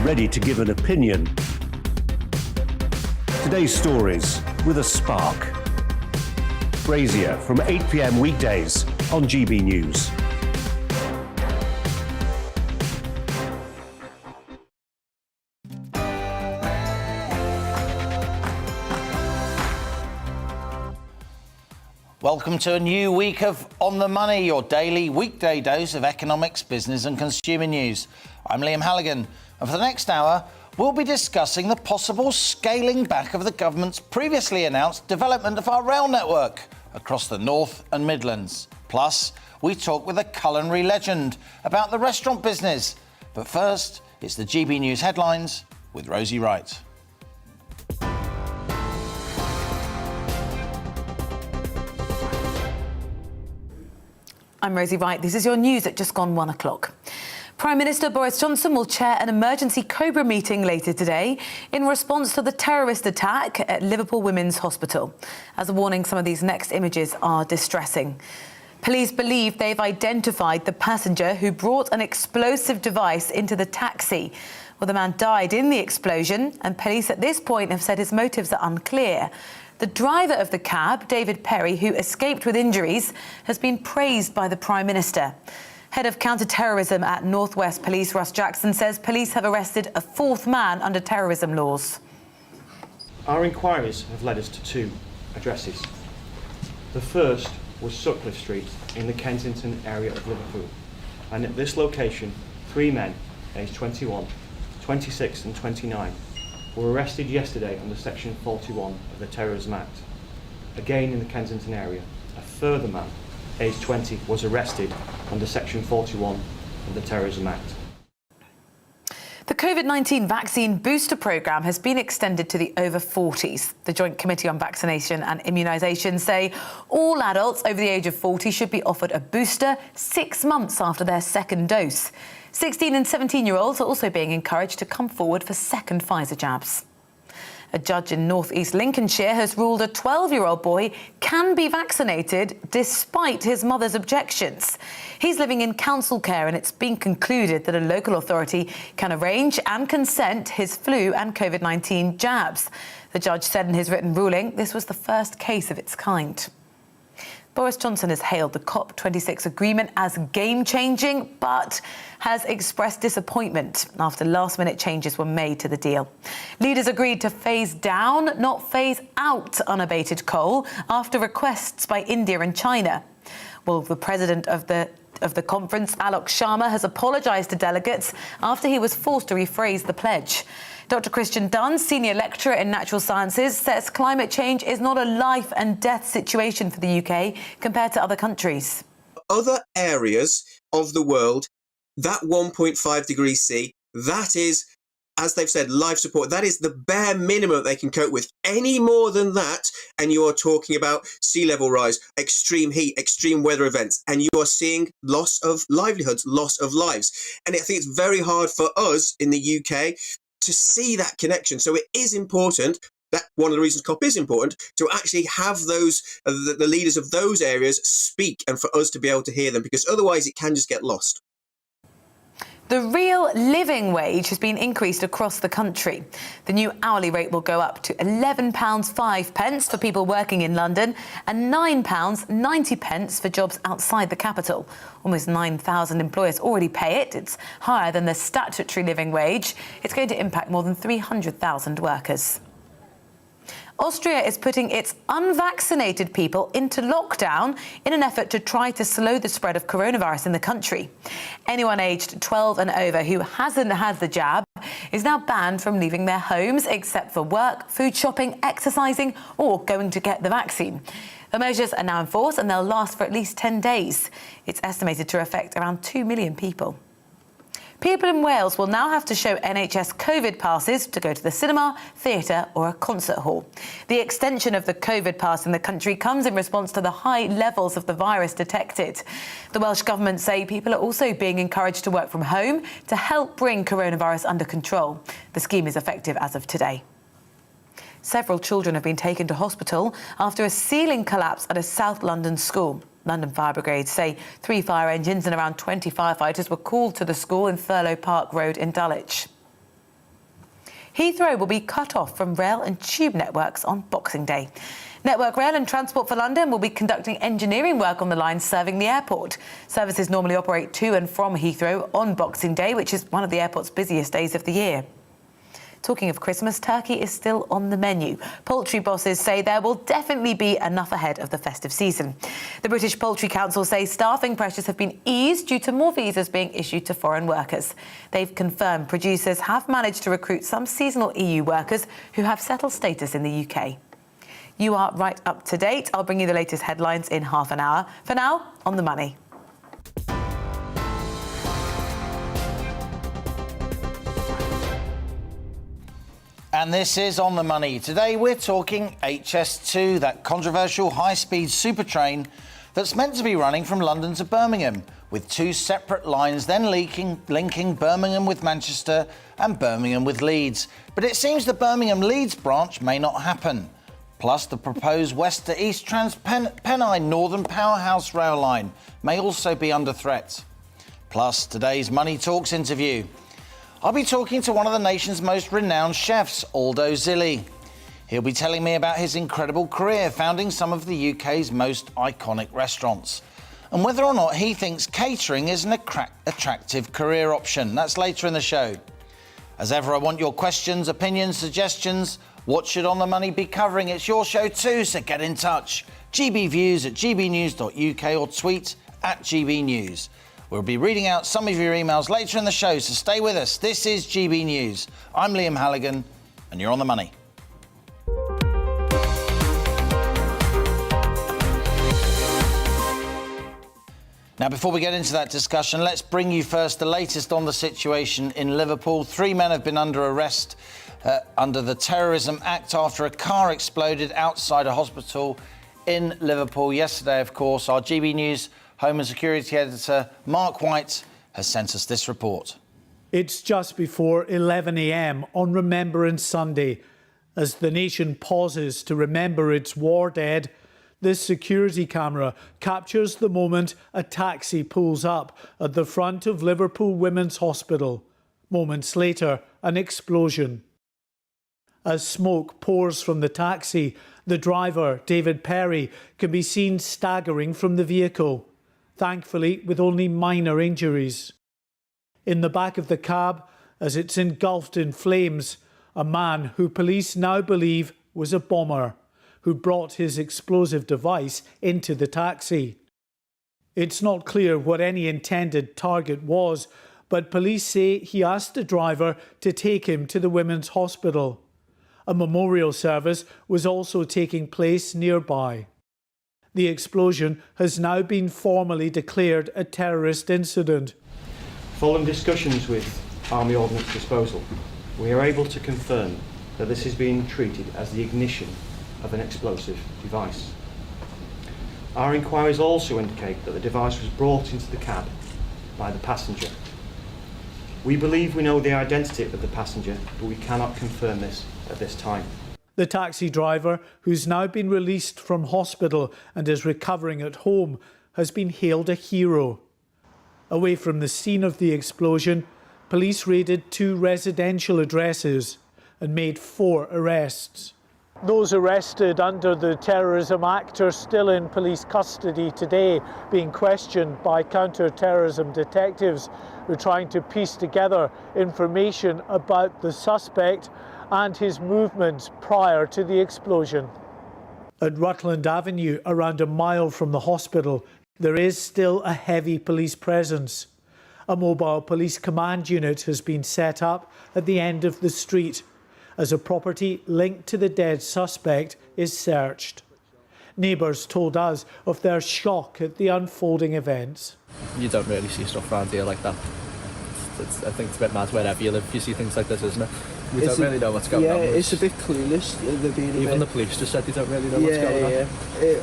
ready to give an opinion. Today's stories with a spark. Brazier from 8 p.m. weekdays on GB News. Welcome to a new week of On the Money, your daily weekday dose of economics, business and consumer news. I'm Liam Halligan, and for the next hour, we'll be discussing the possible scaling back of the government's previously announced development of our rail network across the North and Midlands. Plus, we talk with a culinary legend about the restaurant business. But first, it's the GB News headlines with Rosie Wright. I'm Rosie Wright. This is your news at just gone 1 o'clock. Prime Minister Boris Johnson will chair an emergency COBRA meeting later today in response to the terrorist attack at Liverpool Women's Hospital. As a warning, some of these next images are distressing. Police believe they've identified the passenger who brought an explosive device into the taxi. Well, the man died in the explosion, and police at this point have said his motives are unclear. The driver of the cab, David Perry, who escaped with injuries, has been praised by the Prime Minister. Head of counter-terrorism at North West Police, Russ Jackson, says police have arrested a fourth man under terrorism laws. Our inquiries have led us to two addresses. The first was Sutcliffe Street in the Kensington area of Liverpool. And at this location, 3 men, aged 21, 26 and 29, were arrested yesterday under Section 41 of the Terrorism Act. Again in the Kensington area, a further man, aged 20, was arrested under Section 41 of the Terrorism Act. The COVID-19 vaccine booster programme has been extended to the over 40s. The Joint Committee on Vaccination and Immunisation say all adults over the age of 40 should be offered a booster 6 months after their second dose. 16 and 17-year-olds are also being encouraged to come forward for second Pfizer jabs. A judge in North East Lincolnshire has ruled a 12-year-old boy can be vaccinated despite his mother's objections. He's living in council care, and it's been concluded that a local authority can arrange and consent his flu and COVID-19 jabs. The judge said in his written ruling this was the first case of its kind. Boris Johnson has hailed the COP26 agreement as game-changing, but has expressed disappointment after last-minute changes were made to the deal. Leaders agreed to phase down, not phase out, unabated coal after requests by India and China. Well, the president of the conference, Alok Sharma, has apologised to delegates after he was forced to rephrase the pledge. Dr. Christian Dunn, senior lecturer in natural sciences, says climate change is not a life and death situation for the UK compared to other countries. Other areas of the world, that 1.5 degrees C, that is, as they've said, life support. That is the bare minimum they can cope with. Any more than that, and you are talking about sea level rise, extreme heat, extreme weather events, and you are seeing loss of livelihoods, loss of lives. And I think it's very hard for us in the UK to see that connection. So it is important, that one of the reasons COP is important, to actually have those, the leaders of those areas speak and for us to be able to hear them, because otherwise it can just get lost. The real living wage has been increased across the country. The new hourly rate will go up to £11.05 for people working in London and £9.90 for jobs outside the capital. Almost 9,000 employers already pay it. It's higher than the statutory living wage. It's going to impact more than 300,000 workers. Austria is putting its unvaccinated people into lockdown in an effort to try to slow the spread of coronavirus in the country. Anyone aged 12 and over who hasn't had the jab is now banned from leaving their homes except for work, food shopping, exercising or going to get the vaccine. The measures are now in force and they'll last for at least 10 days. It's estimated to affect around 2 million people. People in Wales will now have to show NHS COVID passes to go to the cinema, theatre or a concert hall. The extension of the COVID pass in the country comes in response to the high levels of the virus detected. The Welsh Government say people are also being encouraged to work from home to help bring coronavirus under control. The scheme is effective as of today. Several children have been taken to hospital after a ceiling collapse at a South London school. London Fire Brigade say 3 fire engines and around 20 firefighters were called to the school in Thurlow Park Road in Dulwich. Heathrow will be cut off from rail and tube networks on Boxing Day. Network Rail and Transport for London will be conducting engineering work on the lines serving the airport. Services normally operate to and from Heathrow on Boxing Day, which is one of the airport's busiest days of the year. Talking of Christmas, turkey is still on the menu. Poultry bosses say there will definitely be enough ahead of the festive season. The British Poultry Council say staffing pressures have been eased due to more visas being issued to foreign workers. They've confirmed producers have managed to recruit some seasonal EU workers who have settled status in the UK. You are right up to date. I'll bring you the latest headlines in half an hour. For now, on the money. And this is On the Money. Today we're talking HS2, that controversial high-speed super train that's meant to be running from London to Birmingham, with two separate lines then linking Birmingham with Manchester and Birmingham with Leeds. But it seems the Birmingham-Leeds branch may not happen. Plus, the proposed west to east Transpennine Northern Powerhouse rail line may also be under threat. Plus, today's Money Talks interview. I'll be talking to one of the nation's most renowned chefs, Aldo Zilli. He'll be telling me about his incredible career founding some of the UK's most iconic restaurants, and whether or not he thinks catering is an attractive career option. That's later in the show. As ever, I want your questions, opinions, suggestions. What should On the Money be covering? It's your show too, so get in touch. gbviews@gbnews.uk or tweet @GBNews. We'll be reading out some of your emails later in the show, so stay with us. This is GB News. I'm Liam Halligan, and you're On the Money. Now, before we get into that discussion, let's bring you first the latest on the situation in Liverpool. 3 men have been under arrest under the Terrorism Act after a car exploded outside a hospital in Liverpool yesterday. Of course, our GB News Home and Security Editor Mark White has sent us this report. It's just before 11 a.m. on Remembrance Sunday. As the nation pauses to remember its war dead, this security camera captures the moment a taxi pulls up at the front of Liverpool Women's Hospital. Moments later, an explosion. As smoke pours from the taxi, the driver, David Perry, can be seen staggering from the vehicle, thankfully with only minor injuries. In the back of the cab, as it's engulfed in flames, a man who police now believe was a bomber, who brought his explosive device into the taxi. It's not clear what any intended target was, but police say he asked the driver to take him to the women's hospital. A memorial service was also taking place nearby. The explosion has now been formally declared a terrorist incident. Following discussions with Army Ordnance Disposal, we are able to confirm that this is being treated as the ignition of an explosive device. Our inquiries also indicate that the device was brought into the cab by the passenger. We believe we know the identity of the passenger, but we cannot confirm this at this time. The taxi driver, who's now been released from hospital and is recovering at home, has been hailed a hero. Away from the scene of the explosion, police raided 2 residential addresses and made 4 arrests. Those arrested under the Terrorism Act are still in police custody today, being questioned by counter-terrorism detectives who are trying to piece together information about the suspect and his movements prior to the explosion. At Rutland Avenue, around a mile from the hospital, there is still a heavy police presence. A mobile police command unit has been set up at the end of the street as a property linked to the dead suspect is searched. Neighbours told us of their shock at the unfolding events. You don't really see stuff around here like that. I think it's a bit mad wherever you live, you see things like this, isn't it? We don't really know what's going on. Yeah, it's a bit clueless. Even the police just said they don't really know what's going on.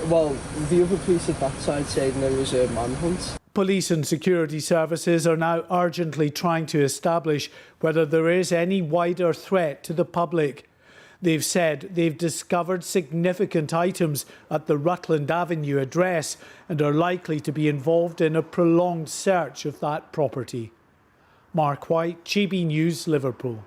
Well, the other police at that side said there was a manhunt. Police and security services are now urgently trying to establish whether there is any wider threat to the public. They've said they've discovered significant items at the Rutland Avenue address and are likely to be involved in a prolonged search of that property. Mark White, GB News, Liverpool.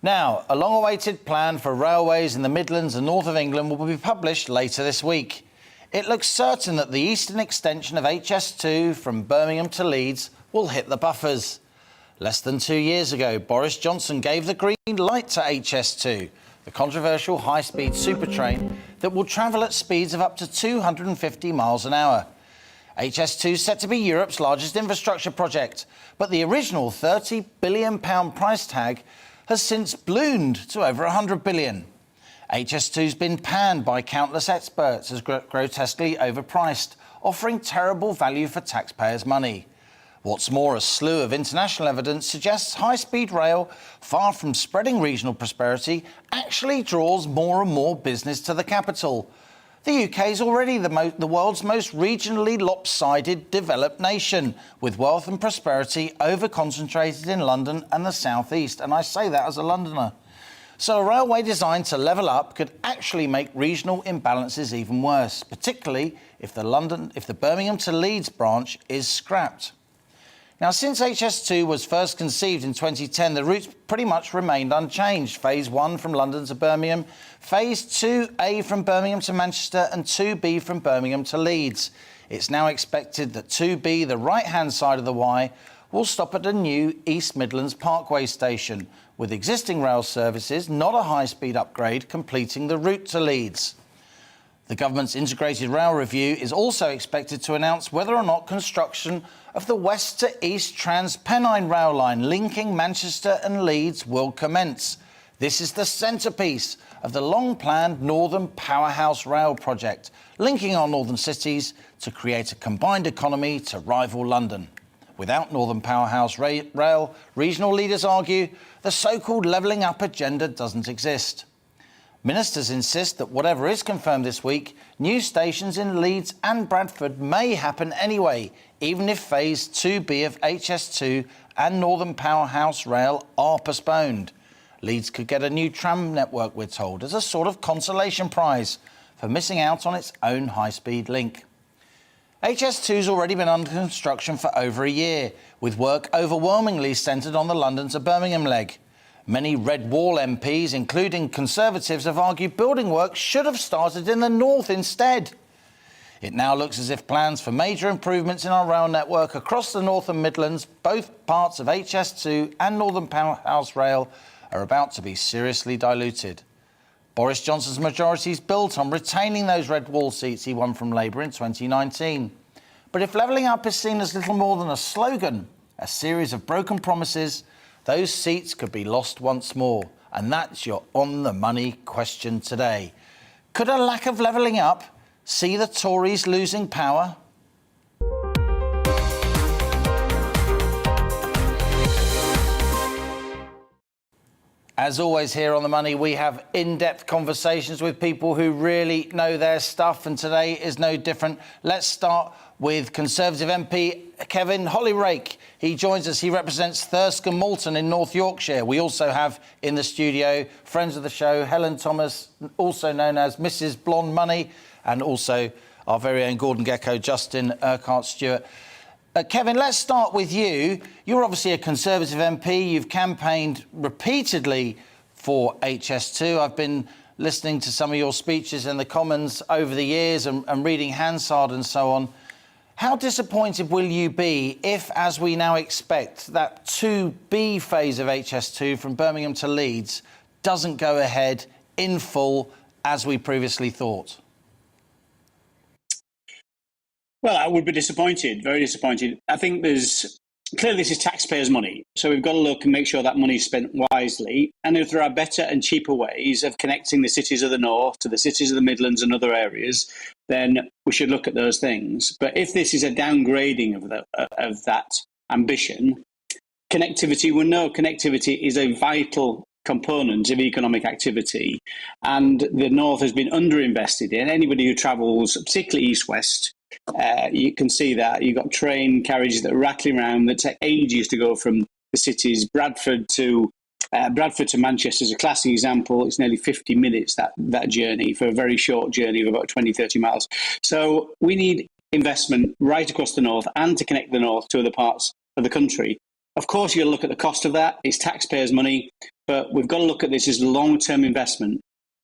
Now, a long-awaited plan for railways in the Midlands and north of England will be published later this week. It looks certain that the eastern extension of HS2 from Birmingham to Leeds will hit the buffers. Less than 2 years ago, Boris Johnson gave the green light to HS2, the controversial high-speed super train that will travel at speeds of up to 250 miles an hour. HS2 is set to be Europe's largest infrastructure project, but the original £30 billion price tag has since ballooned to over £100 billion. HS2's been panned by countless experts as grotesquely overpriced, offering terrible value for taxpayers' money. What's more, a slew of international evidence suggests high-speed rail, far from spreading regional prosperity, actually draws more and more business to the capital. The UK is already the world's most regionally lopsided developed nation, with wealth and prosperity over-concentrated in London and the South East, and I say that as a Londoner. So a railway designed to level up could actually make regional imbalances even worse, particularly if the Birmingham to Leeds branch is scrapped. Now, since HS2 was first conceived in 2010, the routes pretty much remained unchanged. Phase 1 from London to Birmingham, Phase 2A from Birmingham to Manchester and 2B from Birmingham to Leeds. It's now expected that 2B, the right-hand side of the Y, will stop at a new East Midlands Parkway station, with existing rail services, not a high-speed upgrade, completing the route to Leeds. The government's integrated rail review is also expected to announce whether or not construction of the west to east Transpennine rail line linking Manchester and Leeds will commence. This is the centrepiece of the long-planned Northern Powerhouse Rail project, linking our northern cities to create a combined economy to rival London. Without Northern Powerhouse Rail, regional leaders argue the so-called levelling up agenda doesn't exist. Ministers insist that whatever is confirmed this week, new stations in Leeds and Bradford may happen anyway, even if Phase 2B of HS2 and Northern Powerhouse Rail are postponed. Leeds could get a new tram network, we're told, as a sort of consolation prize for missing out on its own high-speed link. HS2's already been under construction for over a year, with work overwhelmingly centred on the London to Birmingham leg. Many Red Wall MPs, including Conservatives, have argued building work should have started in the north instead. It now looks as if plans for major improvements in our rail network across the North and Midlands, both parts of HS2 and Northern Powerhouse Rail, are about to be seriously diluted. Boris Johnson's majority is built on retaining those Red Wall seats he won from Labour in 2019. But if levelling up is seen as little more than a slogan, a series of broken promises, those seats could be lost once more. And that's your on-the-money question today. Could a lack of levelling up see the Tories losing power? As always here on The Money, we have in-depth conversations with people who really know their stuff, and today is no different. Let's start with Conservative MP Kevin Hollyrake. He joins us. He represents Thirsk and Malton in North Yorkshire. We also have in the studio, friends of the show, Helen Thomas, also known as Mrs. Blonde Money, and also our very own Gordon Gecko, Justin Urquhart-Stewart. Kevin, let's start with you. You're obviously a Conservative MP. You've campaigned repeatedly for HS2. I've been listening to some of your speeches in the Commons over the years and reading Hansard and so on. How disappointed will you be if, as we now expect, that 2B phase of HS2 from Birmingham to Leeds doesn't go ahead in full as we previously thought? Well, I would be disappointed, very disappointed. I think clearly this is taxpayers' money, so we've got to look and make sure that money is spent wisely. And if there are better and cheaper ways of connecting the cities of the north to the cities of the Midlands and other areas, then we should look at those things. But if this is a downgrading of that ambition, connectivity, we know connectivity is a vital component of economic activity, and the north has been underinvested in. Anybody who travels, particularly east-west, you can see that you've got train carriages that are rattling around that take ages to go from the cities. Bradford to Manchester is a classic example. It's nearly 50 minutes, that journey, for a very short journey of about 20, 30 miles. So we need investment right across the north and to connect the north to other parts of the country. Of course, you'll look at the cost of that. It's taxpayers' money. but we've got to look at this as a long-term investment.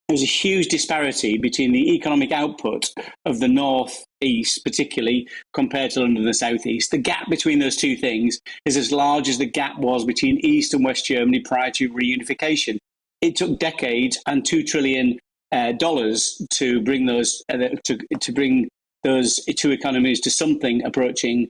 There's a huge disparity between the economic output of the north east, particularly compared to London and the southeast. The gap between those two things is as large as the gap was between East and West Germany prior to reunification. It took decades and $2 trillion to bring those to bring those two economies to something approaching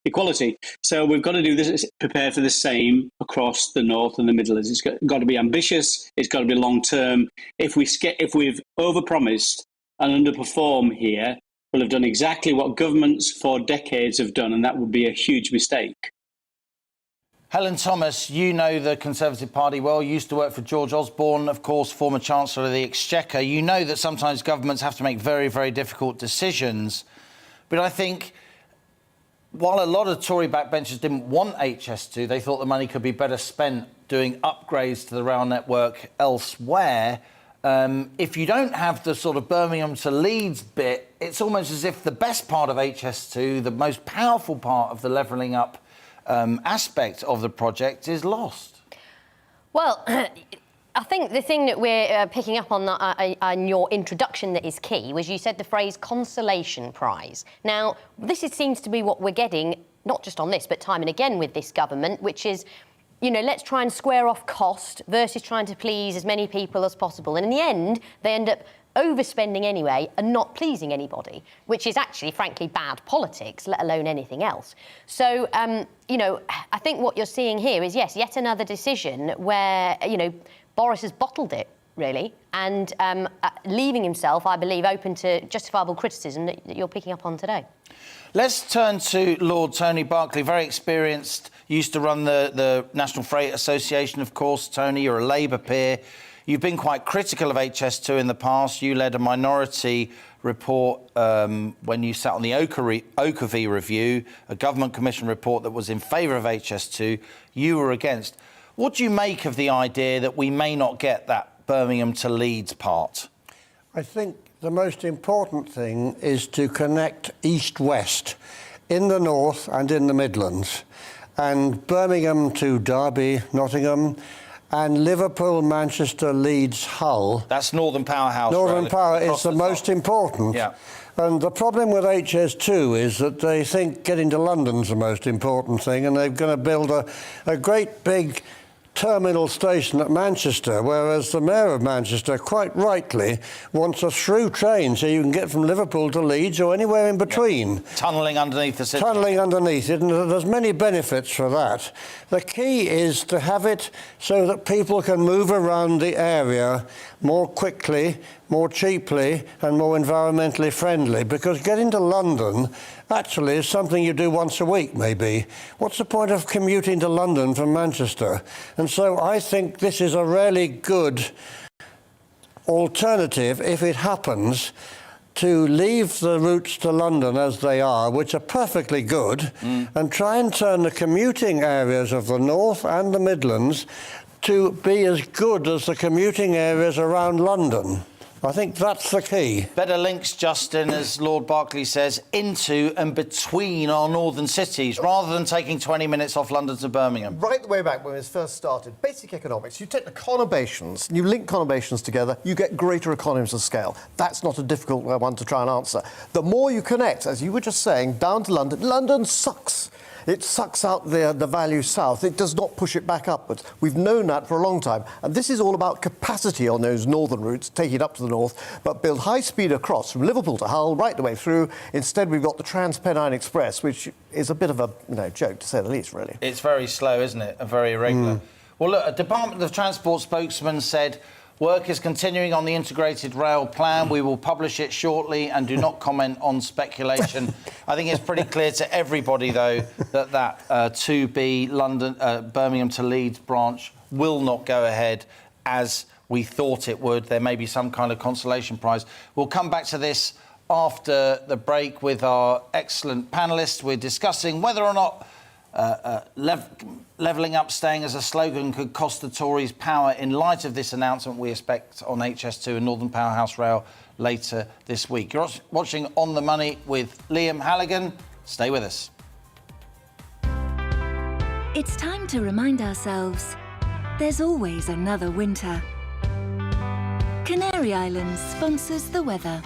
equality. So we've got to do this, prepare for the same across the North and the Midlands. It's got to be ambitious. It's got to be long term. If we've overpromised and underperform here, we'll have done exactly what governments for decades have done, and that would be a huge mistake. Helen Thomas, you know the Conservative Party well. You used to work for George Osborne, of course, former Chancellor of the Exchequer. You know that sometimes governments have to make very, very difficult decisions. But I think while a lot of Tory backbenchers didn't want HS2, they thought the money could be better spent doing upgrades to the rail network elsewhere. If you don't have the sort of Birmingham to Leeds bit, it's almost as if the best part of HS2, the most powerful part of the levelling up aspect of the project, is lost. Well, I think the thing that we're picking up on your introduction that is key was you said the phrase consolation prize. Now, seems to be what we're getting, not just on this, but time and again with this government, which is, you know, let's try and square off cost versus trying to please as many people as possible. And in the end, they end up overspending anyway and not pleasing anybody, which is actually, frankly, bad politics, let alone anything else. So, you know, I think what you're seeing here is, yes, yet another decision where, you know, Boris has bottled it, really, and leaving himself, I believe, open to justifiable criticism that you're picking up on today. Let's turn to Lord Tony Barkley, very experienced, used to run the National Freight Association, of course. Tony, you're a Labour peer. You've been quite critical of HS2 in the past. You led a minority report when you sat on the Oakervee review, a government commission report that was in favour of HS2. You were against. What do you make of the idea that we may not get that Birmingham to Leeds part? I think the most important thing is to connect east-west in the north and in the Midlands, and Birmingham to Derby, Nottingham, and Liverpool, Manchester, Leeds, Hull. That's Northern Powerhouse. Northern Power is the most important. Yeah. And the problem with HS2 is that they think getting to London's the most important thing, and they're going to build a great big terminal station at Manchester, whereas the Mayor of Manchester, quite rightly, wants a through train so you can get from Liverpool to Leeds or anywhere in between. Yeah. Tunnelling underneath the city. Tunnelling underneath it, and there's many benefits for that. The key is to have it so that people can move around the area more quickly, more cheaply, and more environmentally friendly, because getting to London actually is something you do once a week, maybe. What's the point of commuting to London from Manchester? And so I think this is a really good alternative, if it happens, to leave the routes to London as they are, which are perfectly good, and try and turn the commuting areas of the North and the Midlands to be as good as the commuting areas around London. I think that's the key. Better links, Justin, as Lord Barkley says, into and between our northern cities, rather than taking 20 minutes off London to Birmingham. Right the way back when it was first started, basic economics, you take the conurbations, you link conurbations together, you get greater economies of scale. That's not a difficult one to try and answer. The more you connect, as you were just saying, down to London, London sucks. It sucks out the value south. It does not push it back upwards. We've known that for a long time. And this is all about capacity on those northern routes, take it up to the north, but build high speed across from Liverpool to Hull, right the way through. Instead, we've got the Trans-Pennine Express, which is a bit of a joke, to say the least, really. It's very slow, isn't it? And very irregular. Well, look, a Department of Transport spokesman said, work is continuing on the integrated rail plan. We will publish it shortly and do not comment on speculation. I think it's pretty clear to everybody, though, that 2B London, Birmingham to Leeds branch will not go ahead as we thought it would. There may be some kind of consolation prize. We'll come back to this after the break with our excellent panellists. We're discussing whether or not levelling up staying as a slogan could cost the Tories power in light of this announcement we expect on HS2 and Northern Powerhouse Rail later this week. You're watching On the Money with Liam Halligan. Stay with us. It's time to remind ourselves there's always another winter. Canary Islands sponsors the weather.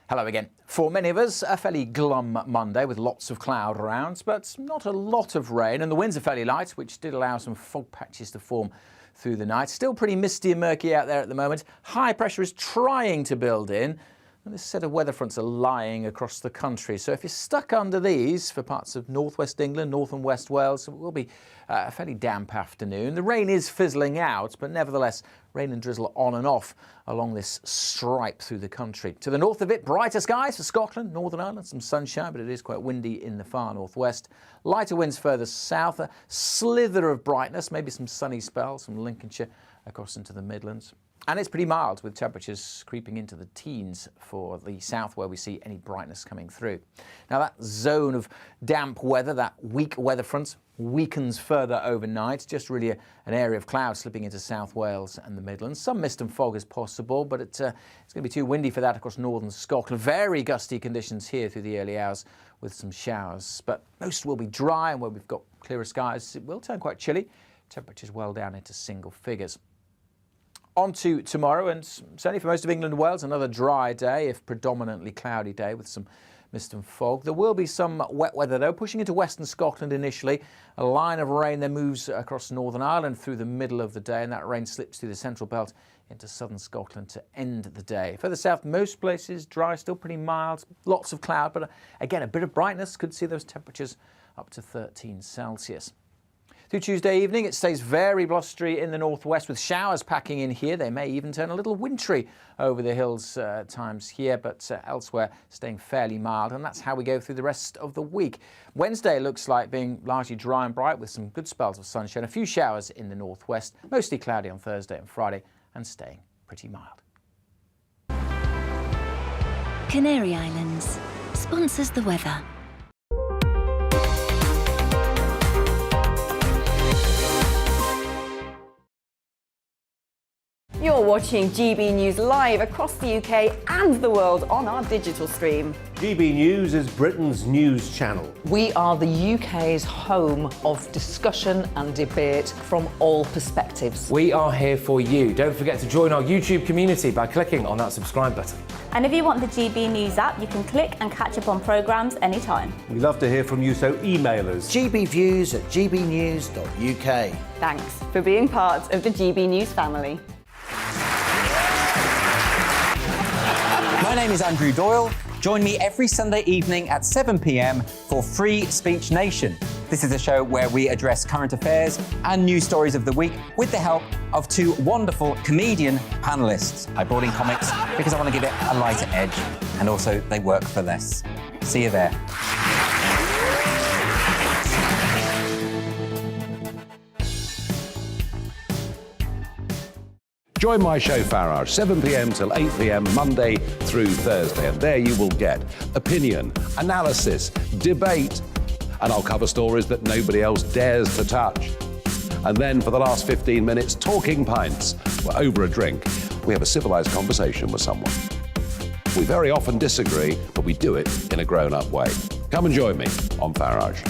Hello again. For many of us, a fairly glum Monday with lots of cloud around, but not a lot of rain, and the winds are fairly light, which did allow some fog patches to form through the night. Still pretty misty and murky out there at the moment. High pressure is trying to build in, and this set of weather fronts are lying across the country. So if you're stuck under these for parts of northwest England, north and west Wales, it will be a fairly damp afternoon. The rain is fizzling out, but nevertheless, rain and drizzle on and off along this stripe through the country. To the north of it, brighter skies for Scotland, Northern Ireland, some sunshine, but it is quite windy in the far northwest. Lighter winds further south, a slither of brightness, maybe some sunny spells from Lincolnshire across into the Midlands. And it's pretty mild, with temperatures creeping into the teens for the south, where we see any brightness coming through. Now, that zone of damp weather, that weak weather front, weakens further overnight. Just really an area of cloud slipping into South Wales and the Midlands. Some mist and fog is possible, but it's going to be too windy for that across northern Scotland. Very gusty conditions here through the early hours with some showers. But most will be dry, and where we've got clearer skies, it will turn quite chilly. Temperatures well down into single figures. On to tomorrow, and certainly for most of England and Wales, another dry day, if predominantly cloudy day with some mist and fog. There will be some wet weather, though, pushing into western Scotland initially. A line of rain then moves across Northern Ireland through the middle of the day, and that rain slips through the central belt into southern Scotland to end the day. Further south, most places dry, still pretty mild, lots of cloud, but again, a bit of brightness. Could see those temperatures up to 13 Celsius. Through Tuesday evening, it stays very blustery in the northwest with showers packing in here. They may even turn a little wintry over the hills at times here, but elsewhere staying fairly mild. And that's how we go through the rest of the week. Wednesday looks like being largely dry and bright with some good spells of sunshine. A few showers in the northwest, mostly cloudy on Thursday and Friday, and staying pretty mild. Canary Islands sponsors the weather. You're watching GB News live across the UK and the world on our digital stream. GB News is Britain's news channel. We are the UK's home of discussion and debate from all perspectives. We are here for you. Don't forget to join our YouTube community by clicking on that subscribe button. And if you want the GB News app, you can click and catch up on programmes anytime. We love to hear from you, so email us. gbviews@gbnews.uk. Thanks for being part of the GB News family. My name is Andrew Doyle. Join me every Sunday evening at 7 p.m. for Free Speech Nation. This is a show where we address current affairs and news stories of the week with the help of two wonderful comedian panellists. I brought in comics because I want to give it a lighter edge, and also they work for less. See you there. Join my show Farage, 7 p.m. till 8 p.m. Monday through Thursday, and there you will get opinion, analysis, debate, and I'll cover stories that nobody else dares to touch. And then for the last 15 minutes, talking pints. We're over a drink. We have a civilised conversation with someone. We very often disagree, but we do it in a grown-up way. Come and join me on Farage.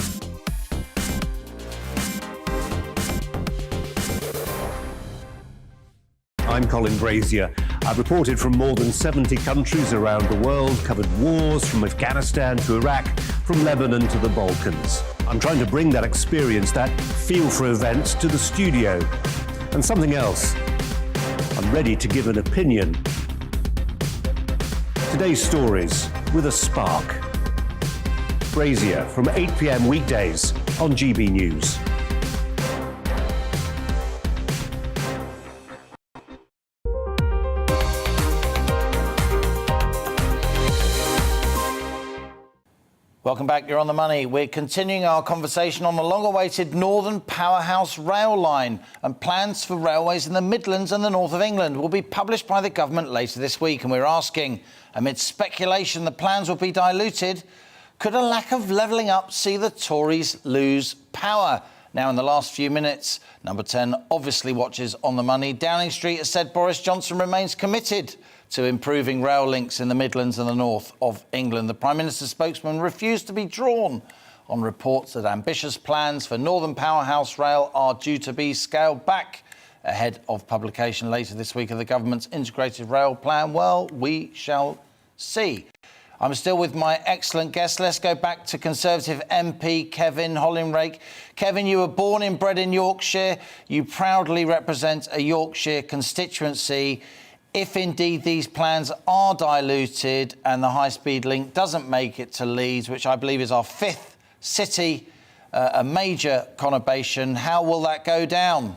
I'm Colin Brazier. I've reported from more than 70 countries around the world, covered wars from Afghanistan to Iraq, from Lebanon to the Balkans. I'm trying to bring that experience, that feel for events, to the studio. And something else. I'm ready to give an opinion. Today's stories with a spark. Brazier from 8 p.m. weekdays on GB News. Welcome back, you're on the money. We're continuing our conversation on the long-awaited Northern Powerhouse Rail Line, and plans for railways in the Midlands and the north of England will be published by the government later this week. And we're asking, amid speculation the plans will be diluted, could a lack of levelling up see the Tories lose power? Now, in the last few minutes, Number 10 obviously watches On the Money. Downing Street has said Boris Johnson remains committed to improving rail links in the Midlands and the north of England. The Prime Minister's spokesman refused to be drawn on reports that ambitious plans for Northern Powerhouse Rail are due to be scaled back ahead of publication later this week of the government's integrated rail plan. Well, we shall see. I'm still with my excellent guest. Let's go back to Conservative MP Kevin Hollinrake. Kevin, you were born and bred in Yorkshire. You proudly represent a Yorkshire constituency. If indeed these plans are diluted and the high-speed link doesn't make it to Leeds, which I believe is our 5th city, a major conurbation, how will that go down?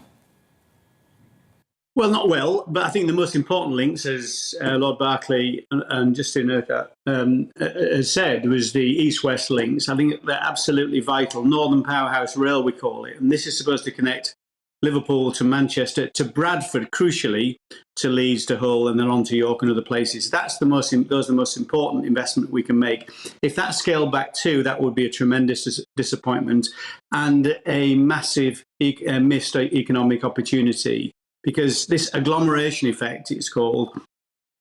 Well, not well, but I think the most important links, as Lord Barkley and Justin Urquhart has said, was the east-west links. I think they're absolutely vital. Northern Powerhouse Rail, we call it. And this is supposed to connect Liverpool to Manchester, to Bradford, crucially, to Leeds, to Hull, and then on to York and other places. Those are the most important investment we can make. If that's scaled back too, that would be a tremendous disappointment and a massive missed economic opportunity. Because this agglomeration effect, it's called,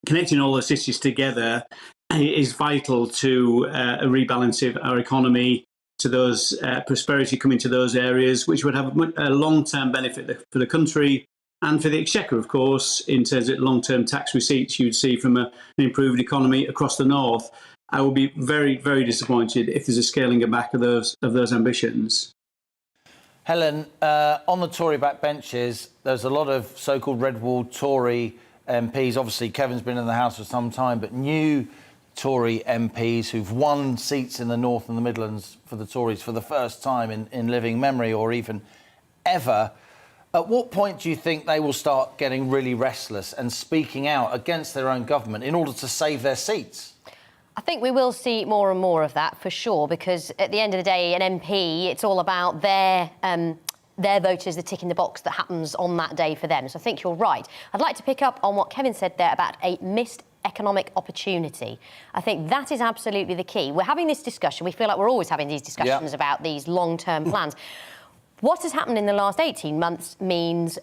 connecting all the cities together is vital to a rebalance of our economy, to those prosperity coming to those areas, which would have a long-term benefit for the country and for the Exchequer, of course, in terms of long-term tax receipts you'd see from an improved economy across the north. I would be very, very disappointed if there's a scaling back of those ambitions. Helen, on the Tory backbenches, there's a lot of so-called red wall Tory MPs. Obviously, Kevin's been in the House for some time, but new Tory MPs who've won seats in the North and the Midlands for the Tories for the first time in living memory or even ever. At what point do you think they will start getting really restless and speaking out against their own government in order to save their seats? I think we will see more and more of that for sure, because at the end of the day, an MP, it's all about their voters, the tick in the box that happens on that day for them. So I think you're right. I'd like to pick up on what Kevin said there about a missed economic opportunity. I think that is absolutely the key. We're having this discussion. We feel like we're always having these discussions about these long-term plans. What has happened in the last 18 months means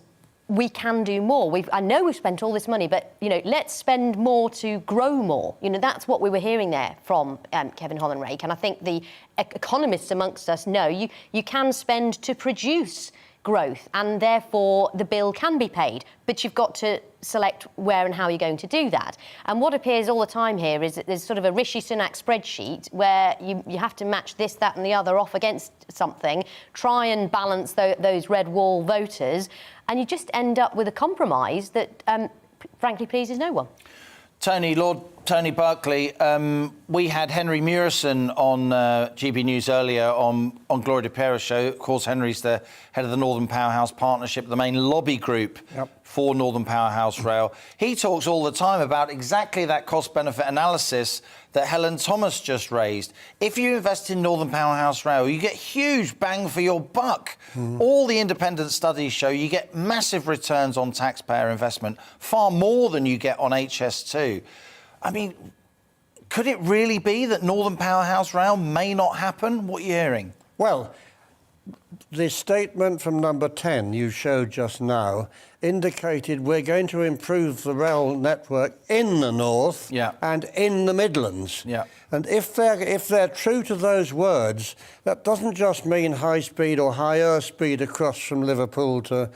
we can do more. I know we've spent all this money, but, let's spend more to grow more. That's what we were hearing there from Kevin Hollinrake. And I think the economists amongst us know you can spend to produce growth, and therefore the bill can be paid. But you've got to select where and how you're going to do that. And what appears all the time here is that there's sort of a Rishi Sunak spreadsheet where you have to match this, that and the other off against something, try and balance those red wall voters, and you just end up with a compromise that, frankly, pleases no one. Lord Tony Barkley, we had Henry Murison on GB News earlier on Gloria De Pera's show. Of course, Henry's the head of the Northern Powerhouse Partnership, the main lobby group for Northern Powerhouse Rail. He talks all the time about exactly that cost-benefit analysis that Helen Thomas just raised. If you invest in Northern Powerhouse Rail, you get huge bang for your buck. All the independent studies show you get massive returns on taxpayer investment, far more than you get on HS2. I mean, could it really be that Northern Powerhouse Rail may not happen? What are you hearing? Well, the statement from number 10 you showed just now indicated we're going to improve the rail network in the north and in the Midlands. And if they're true to those words, that doesn't just mean high speed or higher speed across from Liverpool to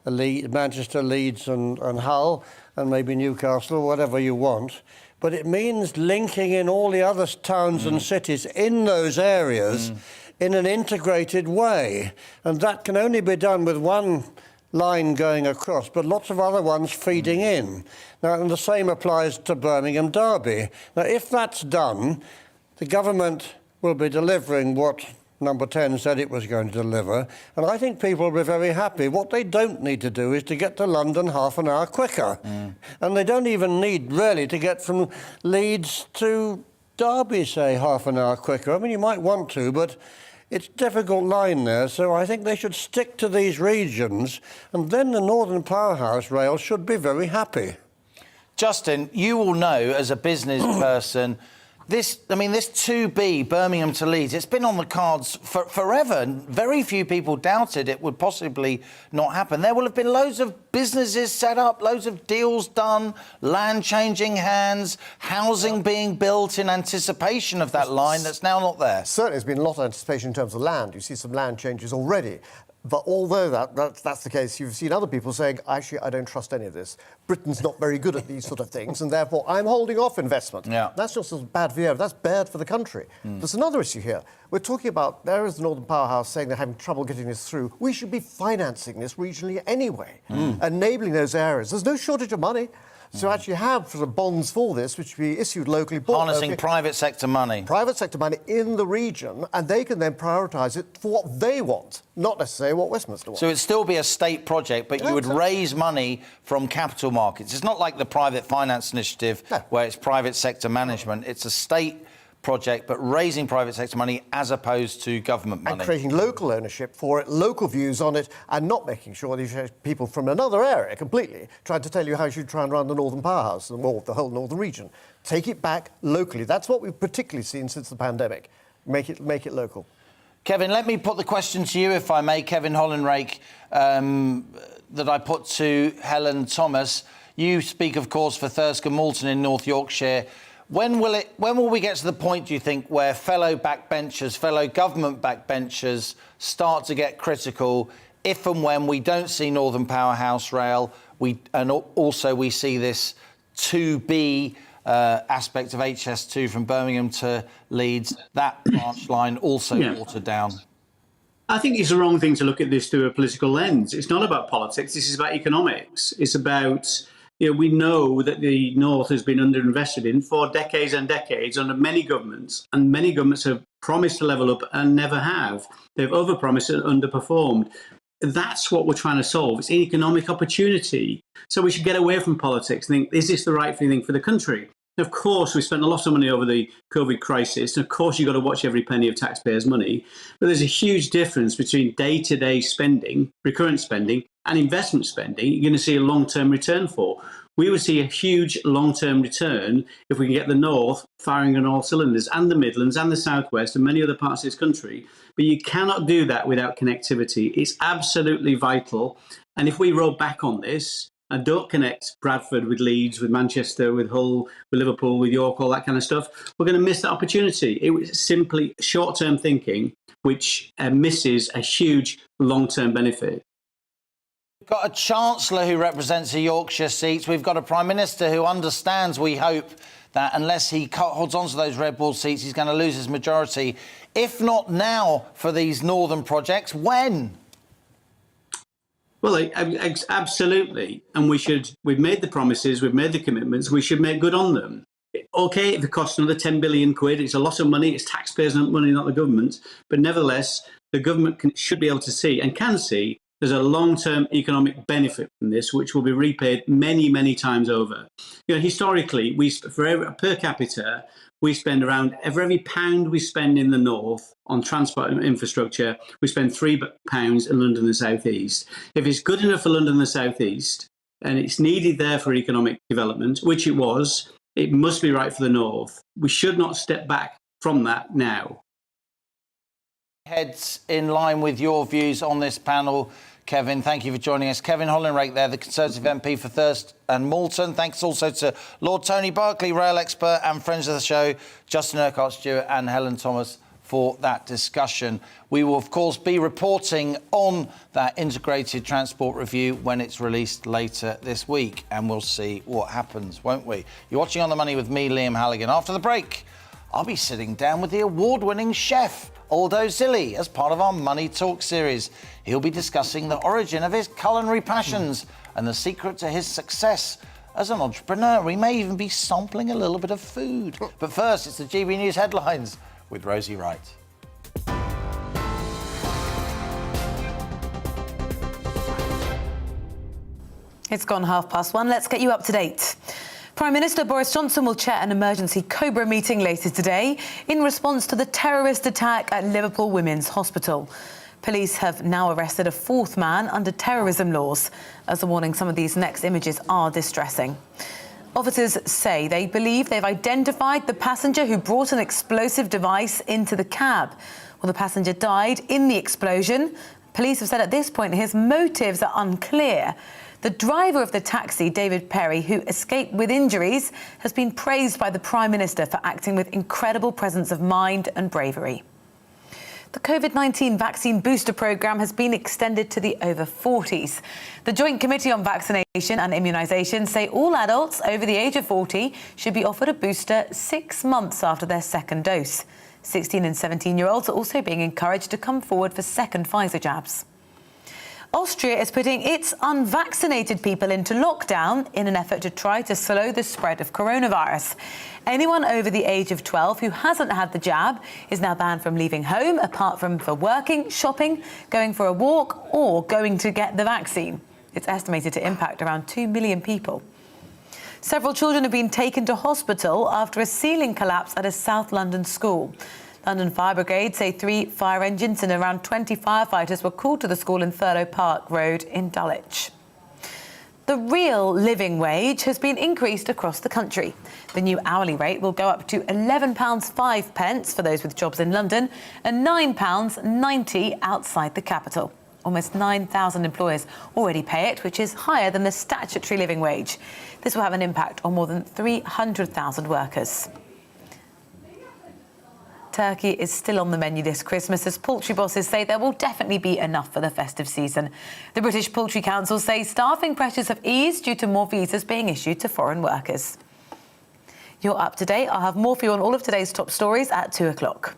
Manchester, Leeds and Hull, and maybe Newcastle or whatever you want. But it means linking in all the other towns and cities in those areas in an integrated way. And that can only be done with one line going across, but lots of other ones feeding in. Now, and the same applies to Birmingham Derby. Now, if that's done, the government will be delivering what number 10 said it was going to deliver, and I think people will be very happy. What they don't need to do is to get to London half an hour quicker. And they don't even need, really, to get from Leeds to Derby, say, half an hour quicker. I mean, you might want to, but it's a difficult line there, so I think they should stick to these regions, and then the Northern Powerhouse Rail should be very happy. Justin, you will know, as a business person, This 2B, Birmingham to Leeds, it's been on the cards for forever, and very few people doubted it would possibly not happen. There will have been loads of businesses set up, loads of deals done, land changing hands, housing being built in anticipation of that line that's now not there. Certainly there's been a lot of anticipation in terms of land. You see some land changes already. But although that's the case, you've seen other people saying, actually, I don't trust any of this. Britain's not very good at these sort of things, and therefore I'm holding off investment. Yeah. That's just as bad for you. That's bad for the country. There's another issue here. We're talking about, there is the Northern Powerhouse saying they're having trouble getting this through. We should be financing this regionally anyway, enabling those areas. There's no shortage of money. So actually have sort of bonds for this, which we issued locally. Harnessing private sector money. Private sector money in the region, and they can then prioritise it for what they want, not necessarily what Westminster wants. So it'd still be a state project, but you would raise money from capital markets. It's not like the private finance initiative where it's private sector management. It's a state project, but raising private sector money as opposed to government money. And creating local ownership for it, local views on it, and not making sure these people from another area completely trying to tell you how you should try and run the Northern Powerhouse or the whole Northern region. Take it back locally. That's what we've particularly seen since the pandemic. Make it local. Kevin, let me put the question to you, if I may, Kevin Hollinrake, that I put to Helen Thomas. You speak, of course, for Thirsk and Moulton in North Yorkshire. When will we get to the point, do you think, where fellow backbenchers, fellow government backbenchers start to get critical if and when we don't see Northern Powerhouse Rail, and also we see this 2B aspect of HS2 from Birmingham to Leeds, that branch line also watered down? I think it's the wrong thing to look at this through a political lens. It's not about politics. This is about economics. It's about... we know that the North has been underinvested in for decades and decades under many governments, and many governments have promised to level up and never have. They've overpromised and underperformed. That's what we're trying to solve. It's an economic opportunity. So we should get away from politics and think, is this the right thing for the country? Of course, we spent a lot of money over the COVID crisis, and of course you've got to watch every penny of taxpayers' money. But there's a huge difference between day-to-day spending, recurrent spending, and investment spending you're going to see a long-term return for. We would see a huge long-term return if we can get the North firing on all cylinders, and the Midlands and the Southwest and many other parts of this country. But you cannot do that without connectivity. It's absolutely vital. And if we roll back on this and don't connect Bradford with Leeds, with Manchester, with Hull, with Liverpool, with York, all that kind of stuff, we're going to miss that opportunity. It was simply short-term thinking, which misses a huge long-term benefit. We've got a Chancellor who represents a Yorkshire seat. We've got a Prime Minister who understands, we hope, that unless he holds on to those red ball seats, he's going to lose his majority. If not now for these northern projects, when? Well, absolutely. And we've made the promises, we've made the commitments, we should make good on them. OK, if it costs another 10 billion quid, it's a lot of money, it's taxpayers' money, not the government. But nevertheless, the government should be able to see and can see there's a long-term economic benefit from this, which will be repaid many, many times over. Historically, per capita, we spend around, for every pound we spend in the north on transport and infrastructure, we spend £3 in London and the South East. If it's good enough for London and the South East, and it's needed there for economic development, which it was, it must be right for the north. We should not step back from that now. Heads in line with your views on this panel. Kevin, thank you for joining us. Kevin Hollinrake there, the Conservative MP for Thirsk and Moulton. Thanks also to Lord Tony Barkley, rail expert, and friends of the show, Justin Urquhart-Stewart and Helen Thomas, for that discussion. We will, of course, be reporting on that integrated transport review when it's released later this week, and we'll see what happens, won't we? You're watching On the Money with me, Liam Halligan. After the break, I'll be sitting down with the award-winning chef, Aldo Zilli, as part of our Money Talk series. He'll be discussing the origin of his culinary passions and the secret to his success as an entrepreneur. We may even be sampling a little bit of food. But first, it's the GB News headlines with Rosie Wright. It's gone 1:30. Let's get you up to date. Prime Minister Boris Johnson will chair an emergency COBRA meeting later today in response to the terrorist attack at Liverpool Women's Hospital. Police have now arrested a fourth man under terrorism laws. As a warning, some of these next images are distressing. Officers say they believe they've identified the passenger who brought an explosive device into the cab. Well, the passenger died in the explosion. Police have said at this point his motives are unclear. The driver of the taxi, David Perry, who escaped with injuries, has been praised by the Prime Minister for acting with incredible presence of mind and bravery. The COVID-19 vaccine booster programme has been extended to the over 40s. The Joint Committee on Vaccination and Immunisation say all adults over the age of 40 should be offered a booster 6 months after their second dose. 16 and 17-year-olds are also being encouraged to come forward for second Pfizer jabs. Austria is putting its unvaccinated people into lockdown in an effort to try to slow the spread of coronavirus. Anyone over the age of 12 who hasn't had the jab is now banned from leaving home, apart from for working, shopping, going for a walk or going to get the vaccine. It's estimated to impact around 2 million people. Several children have been taken to hospital after a ceiling collapse at a South London school. London Fire Brigade say 3 fire engines and around 20 firefighters were called to the school in Thurlow Park Road in Dulwich. The real living wage has been increased across the country. The new hourly rate will go up to £11.05 for those with jobs in London and £9.90 outside the capital. Almost 9,000 employers already pay it, which is higher than the statutory living wage. This will have an impact on more than 300,000 workers. Turkey is still on the menu this Christmas as poultry bosses say there will definitely be enough for the festive season. The British Poultry Council say staffing pressures have eased due to more visas being issued to foreign workers. You're up to date. I'll have more for you on all of today's top stories at 2 o'clock.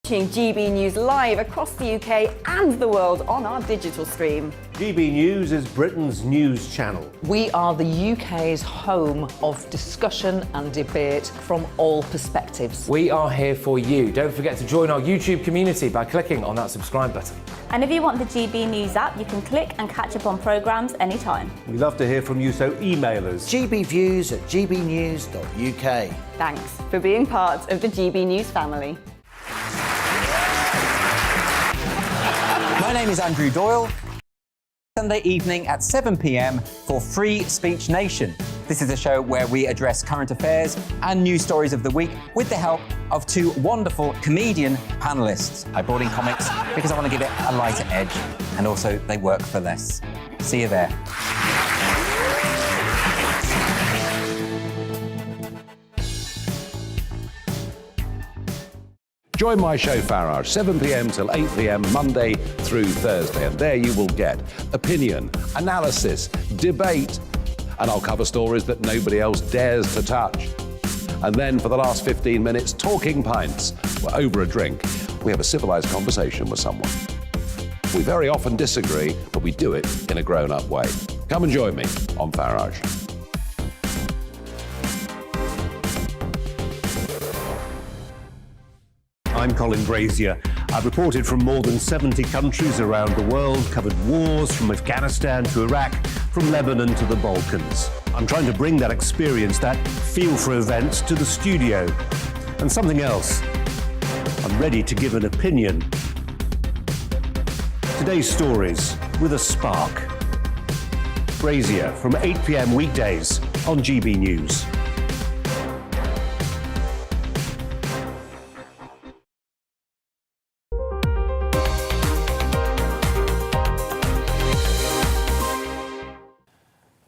Watching GB News live across the UK and the world on our digital stream. GB News is Britain's news channel. We are the UK's home of discussion and debate from all perspectives. We are here for you. Don't forget to join our YouTube community by clicking on that subscribe button. And if you want the GB News app, you can click and catch up on programmes anytime. We love to hear from you, so email us. gbviews@gbnews.uk. Thanks for being part of the GB News family. My name is Andrew Doyle. Sunday evening at 7 p.m. for Free Speech Nation. This is a show where we address current affairs and news stories of the week with the help of 2 wonderful comedian panellists. I brought in comics because I want to give it a lighter edge, and also they work for less. See you there. Join my show Farage, 7 p.m. till 8 p.m. Monday through Thursday. And there you will get opinion, analysis, debate, and I'll cover stories that nobody else dares to touch. And then for the last 15 minutes, talking pints. We're over a drink. We have a civilized conversation with someone. We very often disagree, but we do it in a grown-up way. Come and join me on Farage. I'm Colin Brazier. I've reported from more than 70 countries around the world, covered wars from Afghanistan to Iraq, from Lebanon to the Balkans. I'm trying to bring that experience, that feel for events, to the studio. And something else, I'm ready to give an opinion. Today's stories with a spark. Brazier from 8 p.m. weekdays on GB News.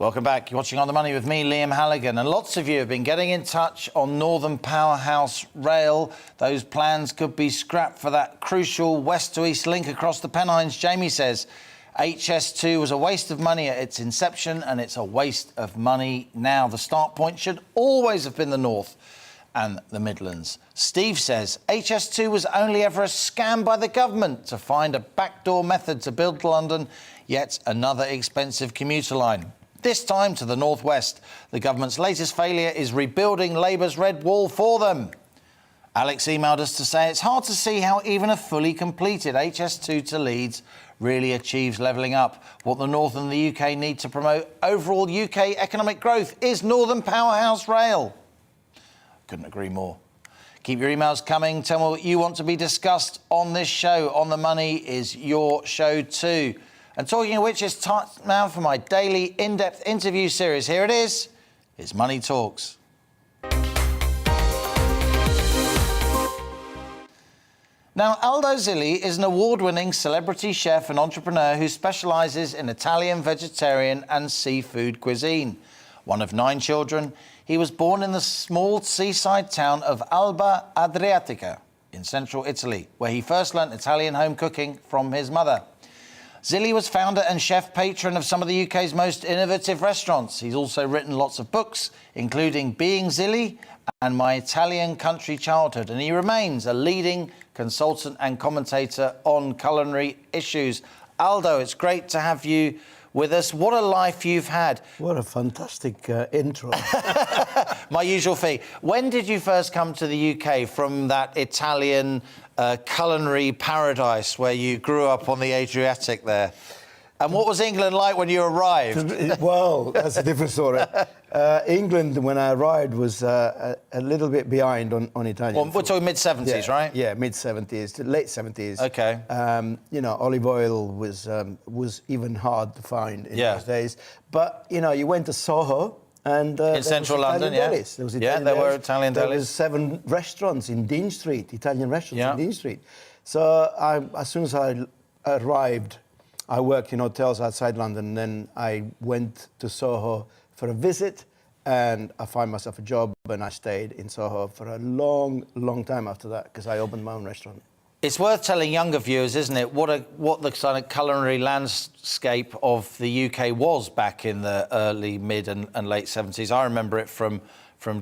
Welcome back. You're watching On the Money with me, Liam Halligan. And lots of you have been getting in touch on Northern Powerhouse Rail. Those plans could be scrapped for that crucial west to east link across the Pennines. Jamie says HS2 was a waste of money at its inception, and it's a waste of money now. The start point should always have been the North and the Midlands. Steve says HS2 was only ever a scam by the government to find a backdoor method to build London, yet another expensive commuter line. This time to the northwest. The government's latest failure is rebuilding Labour's red wall for them. Alex emailed us to say it's hard to see how even a fully completed HS2 to Leeds really achieves levelling up. What the North and the UK need to promote overall UK economic growth is Northern Powerhouse Rail. Couldn't agree more. Keep your emails coming. Tell me what you want to be discussed on this show. On the Money is your show too. And talking of which, it's time now for my daily in-depth interview series. Here it is. It's Money Talks. Now, Aldo Zilli is an award-winning celebrity chef and entrepreneur who specialises in Italian, vegetarian and seafood cuisine. One of 9 children, he was born in the small seaside town of Alba Adriatica in central Italy, where he first learnt Italian home cooking from his mother. Zilli was founder and chef patron of some of the UK's most innovative restaurants. He's also written lots of books, including Being Zilli and My Italian Country Childhood, and he remains a leading consultant and commentator on culinary issues. Aldo, it's great to have you with us. What a life you've had. What a fantastic intro. My usual fee. When did you first come to the UK from that Italian culinary paradise where you grew up on the Adriatic there? And what was England like when you arrived? Well, that's a different story. England, when I arrived, was a little bit behind on Italian Well, we're talking mid-70s, right? Yeah, mid-70s, late 70s. OK. You know, olive oil was even hard to find in those days. But, you know, you went to Soho, and in central London, there was Italian there were delis. Italian There delis. was 7 restaurants in Dean Street, Italian restaurants in Dean Street. So as soon as I arrived, I worked in hotels outside London, then I went to Soho for a visit, and I found myself a job, and I stayed in Soho for a long, long time after that, because I opened my own restaurant. It's worth telling younger viewers, isn't it, what the kind of culinary landscape of the UK was back in the early, mid and late 70s. I remember it from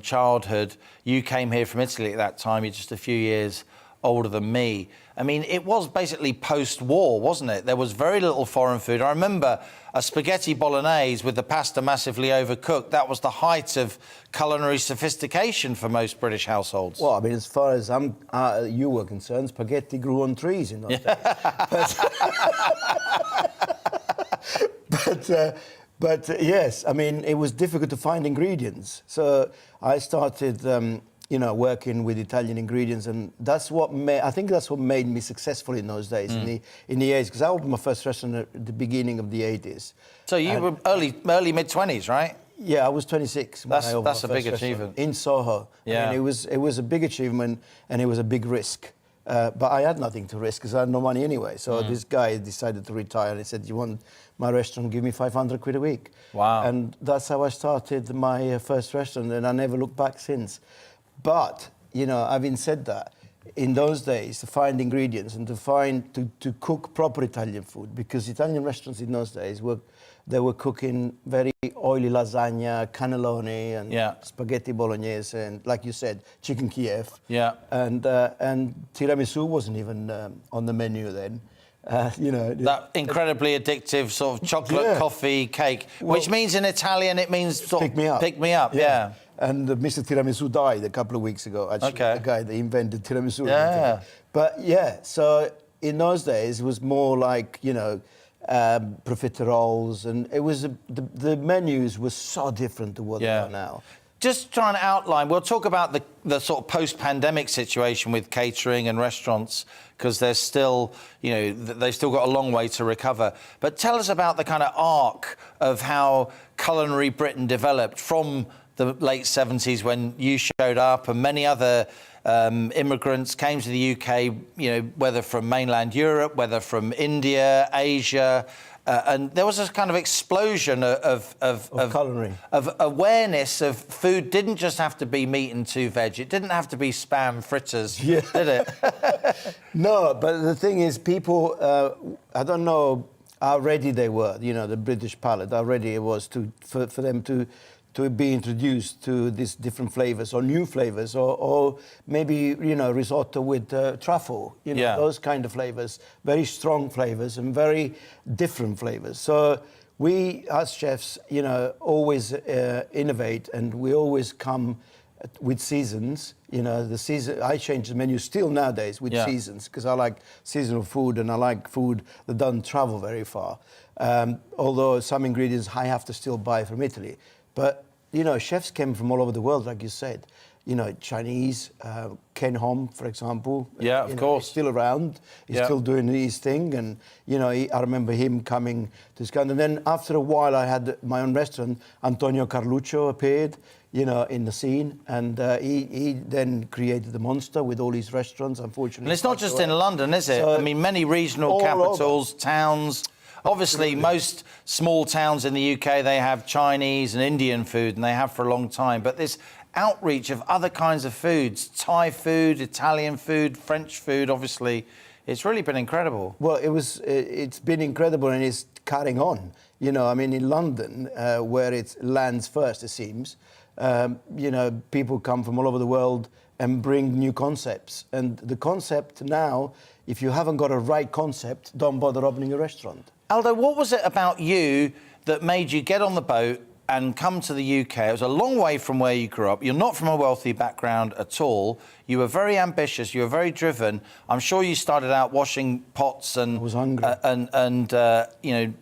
childhood. You came here from Italy at that time. You're just a few years older than me. I mean, it was basically post-war, wasn't it? There was very little foreign food. I remember a spaghetti bolognese with the pasta massively overcooked. That was the height of culinary sophistication for most British households. Well, I mean, as far as you were concerned, spaghetti grew on trees in those days. But yes, I mean, it was difficult to find ingredients. So I started you know, working with Italian ingredients, and that's what I think that's what made me successful in those days, in the 80s, because I opened my first restaurant at the beginning of the 80s. So you were early mid-20s, right? Yeah, I was 26 when I opened that's my a big first achievement. restaurant in Soho. Yeah. I mean, it was a big achievement, and it was a big risk. But I had nothing to risk because I had no money anyway. So this guy decided to retire, and he said, "You want my restaurant? Give me 500 quid a week." Wow. And that's how I started my first restaurant, and I never looked back since. But, you know, having said that, in those days, to find ingredients and to cook proper Italian food, because Italian restaurants in those days were cooking very oily lasagna, cannelloni, and spaghetti bolognese, and like you said, chicken Kiev. Yeah. And tiramisu wasn't even on the menu then. You know, that incredibly addictive sort of chocolate coffee cake, which means in Italian it means sort of pick me up. Yeah. And Mr. Tiramisu died a couple of weeks ago, actually, the guy that invented tiramisu. Yeah. But yeah, so in those days it was more like, you know, profiteroles, and it was the menus were so different to what they are now. Just trying to outline, we'll talk about the sort of post-pandemic situation with catering and restaurants, because there's still, you know, they've still got a long way to recover. But tell us about the kind of arc of how culinary Britain developed from the late 70s when you showed up, and many other immigrants came to the UK, you know, whether from mainland Europe, whether from India, Asia, and there was a kind of explosion of culinary, of awareness of food. Didn't just have to be meat and 2 veg. It didn't have to be spam fritters, did it? No, but the thing is, people, I don't know how ready they were, you know, the British palate, how ready it was for them to be introduced to these different flavors or new flavors, or maybe, you know, risotto with truffle, you know, those kind of flavors, very strong flavors and very different flavors. So we, as chefs, you know, always innovate, and we always come with seasons. You know, the season. I change the menu still nowadays with seasons because I like seasonal food and I like food that doesn't travel very far. Although some ingredients I have to still buy from Italy. But, you know, chefs came from all over the world, like you said. You know, Chinese, Ken Hom, for example. Yeah, of course. He's still around. He's still doing his thing. And, you know, I remember him coming to this country. And then after a while, I had my own restaurant. Antonio Carluccio appeared, you know, in the scene. And he then created the monster with all his restaurants, unfortunately. And it's not just in London, is it? So, I mean, many regional capitals, towns. Obviously, most small towns in the UK, they have Chinese and Indian food, and they have for a long time. But this outreach of other kinds of foods, Thai food, Italian food, French food, obviously, it's really been incredible. Well, it's been incredible, and it's carrying on. You know, I mean, in London, where it lands first, it seems, you know, people come from all over the world and bring new concepts. And the concept now, if you haven't got a right concept, don't bother opening a restaurant. Aldo, what was it about you that made you get on the boat and come to the UK? It was a long way from where you grew up. You're not from a wealthy background at all. You were very ambitious. You were very driven. I'm sure you started out washing pots and... I was hungry. And you know,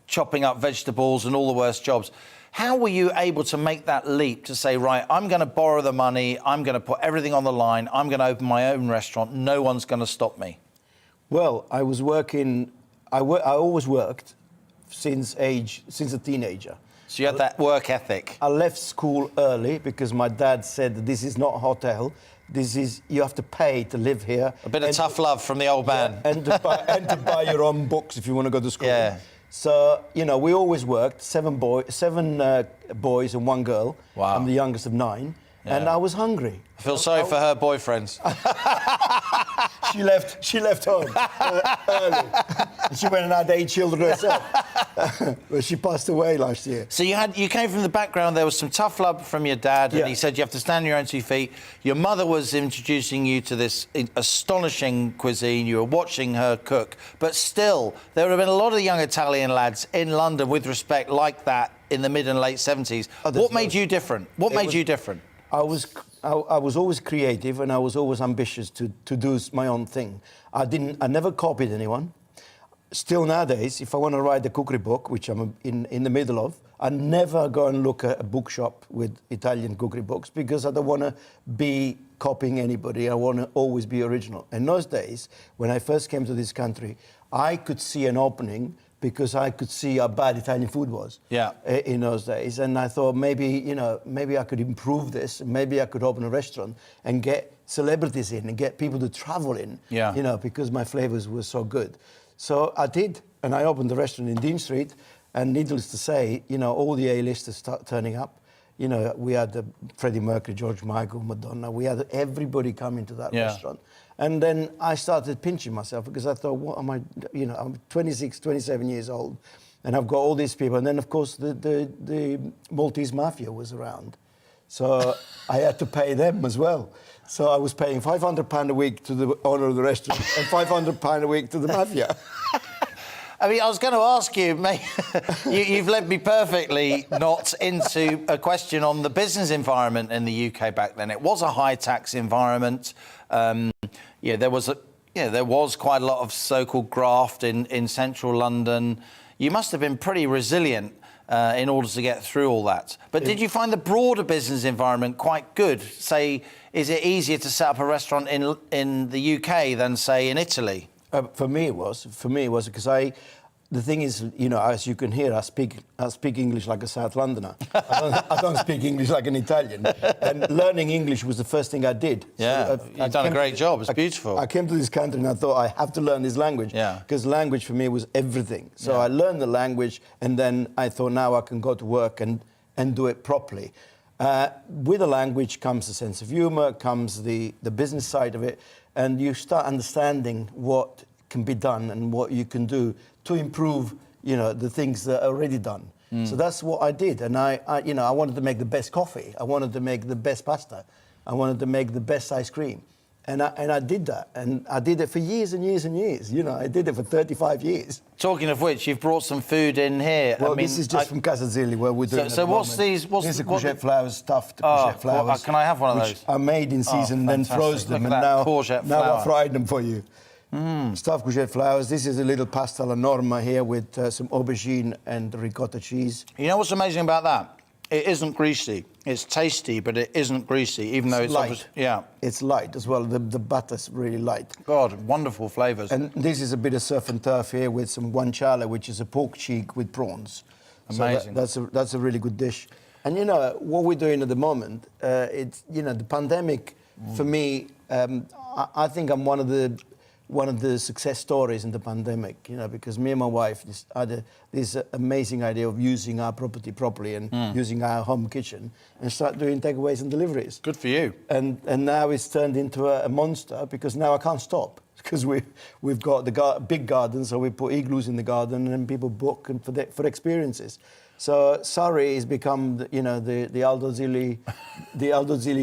chopping up vegetables and all the worst jobs. How were you able to make that leap to say, right, I'm going to borrow the money, I'm going to put everything on the line, I'm going to open my own restaurant, no one's going to stop me? Well, I was working... I always worked since a teenager. So you had that work ethic? I left school early because my dad said, this is not a hotel. You have to pay to live here. A bit of tough love from the old man. Yeah, and to buy your own books if you want to go to school. Yeah. So, you know, we always worked, seven boys and one girl. Wow. I'm the youngest of 9. Yeah. And I was hungry. I feel sorry for her boyfriends. She left home early. She went and had 8 children herself. But she passed away last year. So you came from the background, there was some tough love from your dad, and he said you have to stand on your own 2 feet. Your mother was introducing you to this astonishing cuisine. You were watching her cook. But still, there would have been a lot of young Italian lads in London with respect like that in the mid and late 70s. What made you different? What made you different? I was always creative and I was always ambitious to do my own thing. I never copied anyone. Still nowadays, if I want to write a cookery book, which I'm in the middle of, I never go and look at a bookshop with Italian cookery books because I don't want to be copying anybody. I want to always be original. In those days, when I first came to this country, I could see an opening because I could see how bad Italian food was in those days. And I thought maybe I could improve this. Maybe I could open a restaurant and get celebrities in and get people to travel in, you know, because my flavors were so good. So I did, and I opened the restaurant in Dean Street, and needless to say, you know, all the A-listers start turning up. You know, we had Freddie Mercury, George Michael, Madonna. We had everybody coming to that restaurant. And then I started pinching myself because I thought, what am I, you know, I'm 26, 27 years old, and I've got all these people. And then, of course, the Maltese Mafia was around. So I had to pay them as well. So I was paying £500 a week to the owner of the restaurant and £500 a week to the Mafia. I mean, I was going to ask you, mate, you've led me perfectly not into a question on the business environment in the UK back then. It was a high-tax environment. There was quite a lot of so-called graft in central London. You must have been pretty resilient in order to get through all that. But did you find the broader business environment quite good? Say, is it easier to set up a restaurant in the UK than, say, in Italy? For me, it was because the thing is, you know, as you can hear, I speak English like a South Londoner. I don't speak English like an Italian. And learning English was the first thing I did. Yeah, you've done a great job. It's beautiful. I came to this country and I thought I have to learn this language because language for me was everything. So I learned the language, and then I thought now I can go to work and do it properly. With the language comes the sense of humour, comes the business side of it, and you start understanding what can be done and what you can do to improve, you know, the things that are already done. So that's what I did, and I wanted to make the best coffee. I wanted to make the best pasta. I wanted to make the best ice cream, And I did that, and I did it for years and years and years. You know, I did it for 35 years. Talking of which, you've brought some food in here. Well, this is just from Aldo Zilli, where we're doing. So what's these? These are courgette flowers, stuffed courgette flowers. Can I have one of which those? I made in season, then froze them, Look and at that now I fried them for you. Stuffed courgette flowers. This is a little pasta alla norma here with some aubergine and ricotta cheese. You know what's amazing about that? It isn't greasy. It's tasty, but it isn't greasy, even though it's light. Yeah. It's light as well. The butter's really light. God, wonderful flavours. And this is a bit of surf and turf here with some guanciale, which is a pork cheek with prawns. Amazing. So that's a really good dish. And you know what we're doing at the moment. It's the pandemic. For me, I think I'm one of the success stories in the pandemic, you know, because me and my wife just had this amazing idea of using our property properly and using our home kitchen and start doing takeaways and deliveries. Good for you. And now it's turned into a monster because now I can't stop because we've got the big garden, so we put igloos in the garden and people book and for experiences. So Surrey has become, the Aldo Zilli,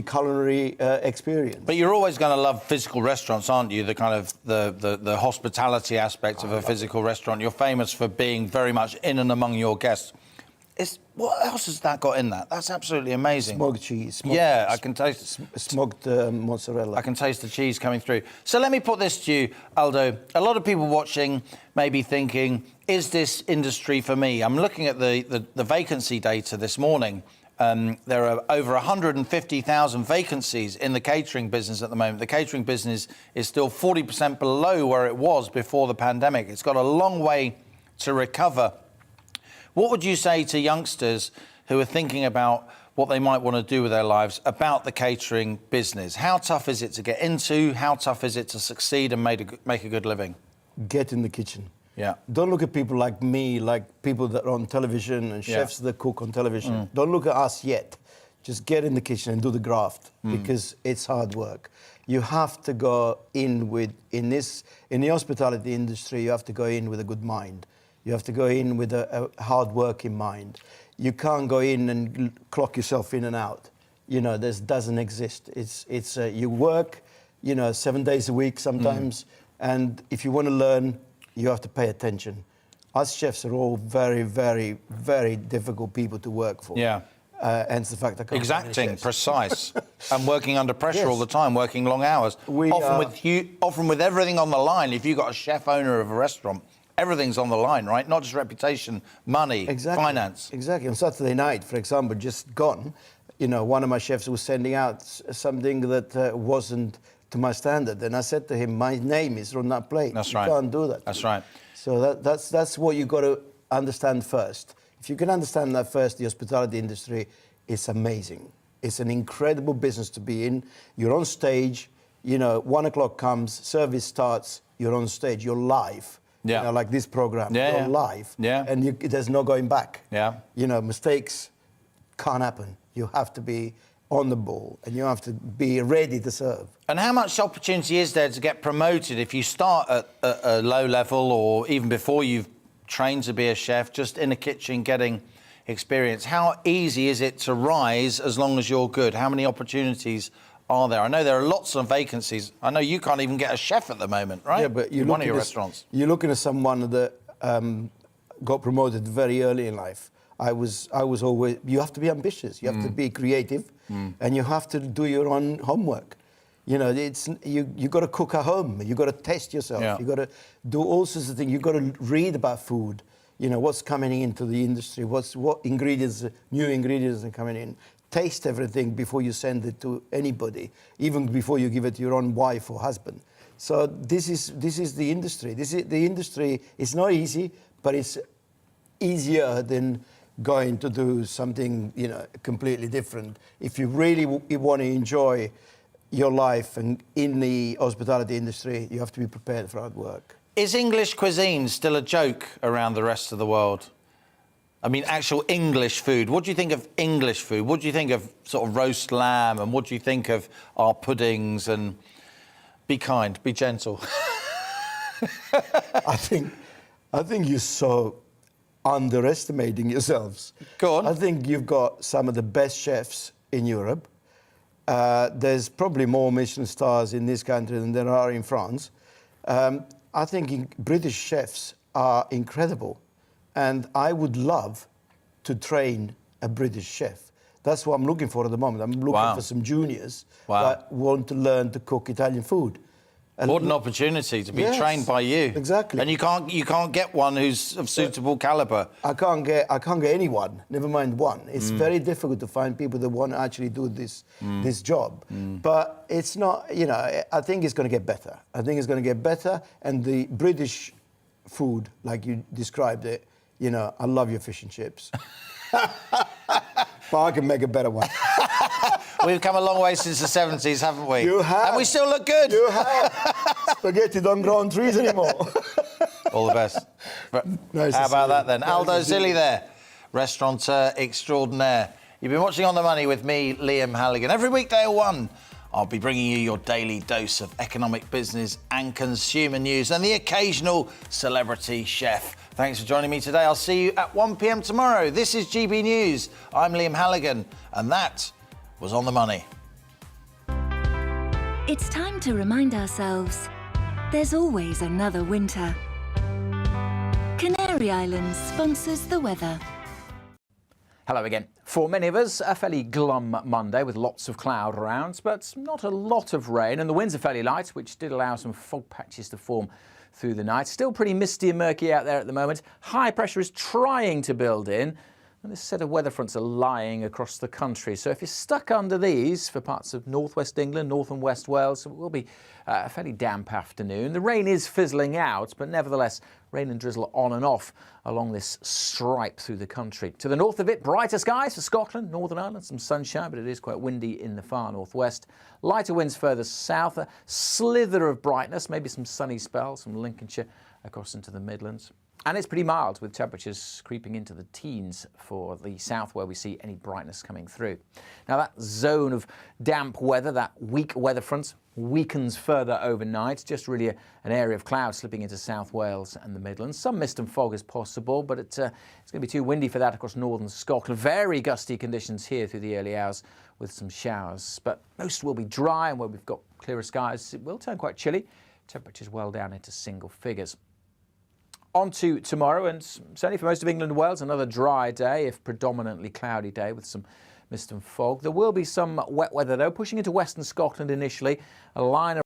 culinary experience. But you're always going to love physical restaurants, aren't you? The kind of the hospitality aspect of a physical restaurant. You're famous for being very much in and among your guests. What else has that got in that? That's absolutely amazing. Smoked cheese. I can taste smoked mozzarella. I can taste the cheese coming through. So let me put this to you, Aldo. A lot of people watching may be thinking, is this industry for me? I'm looking at the vacancy data this morning. There are over 150,000 vacancies in the catering business at the moment. The catering business is still 40% below where it was before the pandemic. It's got a long way to recover. What would you say to youngsters who are thinking about what they might want to do with their lives about the catering business? How tough is it to get into? How tough is it to succeed and make a good living? Get in the kitchen. Yeah. Don't look at people like me, like people that are on television and chefs that cook on television. Don't look at us yet. Just get in the kitchen and do the graft because it's hard work. You have to go in in the hospitality industry, you have to go in with a good mind. You have to go in with a hard working mind. You can't go in and clock yourself in and out. You know, this doesn't exist. It's you work, 7 days a week sometimes, and if you want to learn, you have to pay attention. Us chefs are all very, very, very difficult people to work for. Yeah. Hence the fact I can't. Exacting, precise, and working under pressure all the time, working long hours. Often with everything on the line. If you've got a chef owner of a restaurant, everything's on the line, right? Not just reputation, money, finance. Exactly. On Saturday night, for example, just gone, one of my chefs was sending out something that wasn't to my standard. And I said to him, my name is on that plate. That's right. You can't do that. That's right. So that's what you've got to understand first. If you can understand that first, the hospitality industry is amazing. It's an incredible business to be in. You're on stage, 1 o'clock comes, service starts, you're on stage, you're live. Yeah. Like this program, you're live. Yeah. And there's no going back. Yeah. Mistakes can't happen. You have to be on the ball and you have to be ready to serve. And how much opportunity is there to get promoted if you start at a low level or even before you've trained to be a chef, just in a kitchen getting experience? How easy is it to rise as long as you're good? How many opportunities are there? I know there are lots of vacancies. I know you can't even get a chef at the moment, right? Yeah, but in one of your restaurants. You're looking at someone that got promoted very early in life. I was always. You have to be ambitious. You have to be creative, and you have to do your own homework. You got to cook at home. You got to test yourself. Yeah. You got to do all sorts of things. You got to read about food. What's coming into the industry. What ingredients, new ingredients are coming in. Taste everything before you send it to anybody, even before you give it to your own wife or husband. So this is the industry. The industry is not easy, but it's easier than going to do something completely different. If you really want to enjoy your life and in the hospitality industry, you have to be prepared for hard work. Is English cuisine still a joke around the rest of the world? I mean, actual English food. What do you think of English food? What do you think of sort of roast lamb? And what do you think of our puddings? And be kind, be gentle. I think you're so underestimating yourselves. Go on. I think you've got some of the best chefs in Europe. There's probably more Michelin stars in this country than there are in France. I think British chefs are incredible, and I would love to train a British chef. That's what I'm looking for at the moment. I'm looking for some juniors that want to learn to cook Italian food. And what an opportunity to be trained by you. Exactly. And you can't get one who's of suitable calibre. I can't get anyone, never mind one. It's very difficult to find people that want to actually do this job. But it's not, I think it's going to get better. I think it's going to get better, and the British food, like you described it, I love your fish and chips. But I can make a better one. We've come a long way since the 70s, haven't we? You have. And we still look good. You have. Spaghetti don't grow on trees anymore. All the best. Nice How to see about you. that then? Nice Aldo to see Zilli you. there, restaurateur extraordinaire. You've been watching On The Money with me, Liam Halligan. Every weekday at 1, I'll be bringing you your daily dose of economic, business and consumer news and the occasional celebrity chef. Thanks for joining me today. I'll see you at 1 p.m. tomorrow. This is GB News. I'm Liam Halligan, and that was On The Money. It's time to remind ourselves there's always another winter. Canary Islands sponsors the weather. Hello again. For many of us, a fairly glum Monday with lots of cloud around, but not a lot of rain, and the winds are fairly light, which did allow some fog patches to form through the night. Still pretty misty and murky out there at the moment. High pressure is trying to build in, and this set of weather fronts are lying across the country. So if you're stuck under these for parts of northwest England, north and west Wales, it will be a fairly damp afternoon. The rain is fizzling out, but nevertheless, rain and drizzle on and off along this stripe through the country. To the north of it, brighter skies for Scotland, Northern Ireland, some sunshine, but it is quite windy in the far northwest. Lighter winds further south, a slither of brightness, maybe some sunny spells from Lincolnshire across into the Midlands. And it's pretty mild, with temperatures creeping into the teens for the south, where we see any brightness coming through. Now, that zone of damp weather, that weak weather front, weakens further overnight. Just really an area of cloud slipping into South Wales and the Midlands. Some mist and fog is possible, but it's going to be too windy for that across northern Scotland. Very gusty conditions here through the early hours with some showers. But most will be dry, and where we've got clearer skies, it will turn quite chilly. Temperatures well down into single figures. On to tomorrow, and certainly for most of England and Wales, another dry day, if predominantly cloudy day with some mist and fog. There will be some wet weather, though, pushing into western Scotland initially. A line of